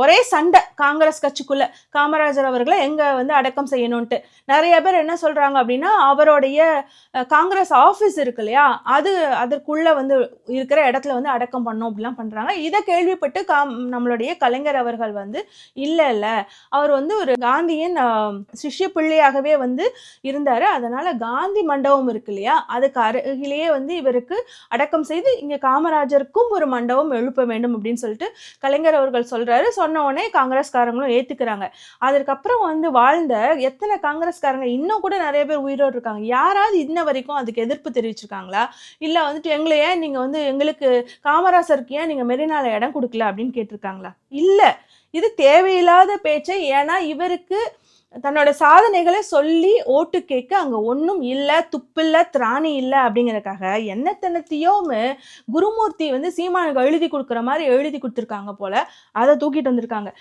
ஒரே சண்டை காங்கிரஸ் கட்சிக்குள்ள, காமராஜர் அவர்களை எங்க வந்து அடக்கம் செய்யணும்ட்டு. நிறைய பேர் என்ன சொல்றாங்க அப்படின்னா, அவருடைய காங்கிரஸ் ஆபீஸ் இருக்கு இல்லையா, அதற்குள்ள வந்து இருக்கிற இடத்துல வந்து அடக்கம் பண்ணோம் அப்படிலாம் பண்றாங்க. இதை கேள்விப்பட்டு நம்மளுடைய கலைஞர் அவர்கள் வந்து இல்ல இல்ல, அவர் வந்து ஒரு காந்தியின் சிஷ்ய பிள்ளையாகவே வந்து இருந்தாரு, அதனால காந்தி மண்டபம் இருக்கு இல்லையா, அதுக்கு அருகிலேயே வந்து இவருக்கு அடக்கம் செய்து இங்க காமராஜருக்கும் ஒரு மண்டபம் எழுப்ப வேண்டும் அப்படின்னு சொல்லிட்டு கலைஞர் அவர்கள் சொல்றாரு. சொன்ன உடனே காங்கிரஸ்காரங்களும் ஏத்துக்கிறாங்க. அதற்கப்புறம் வந்து வாழ்ந்த எத்தனை காங்கிரஸ்காரங்க இன்னும் கூட நிறைய பேர் உயிரோடு இருக்காங்க. யாராவது இன்ன வரைக்கும் அதுக்கு எதிர்ப்பு தெரிவிச்சிருக்காங்களா? இல்ல வந்துட்டு எங்களை ஏன் நீங்க வந்து எங்களுக்கு காமராசருக்கு ஏன் நீங்க மெரினால இடம் கொடுக்கல அப்படின்னு கேட்டிருக்காங்களா? இல்ல. இது தேவையில்லாத பேச்சை. ஏன்னா இவருக்கு தன்னோட சாதனைகளை சொல்லி ஓட்டு கேட்க அங்க ஒன்றும் இல்லை, துப்பில்ல திராணி இல்லை அப்படிங்கிறதுக்காக என்னத்தனத்தையோமே குருமூர்த்தி வந்து சீமானுக்கு எழுதி கொடுக்குற மாதிரி எழுதி கொடுத்துருக்காங்க போல, அதை தூக்கிட்டு வந்திருக்காங்க.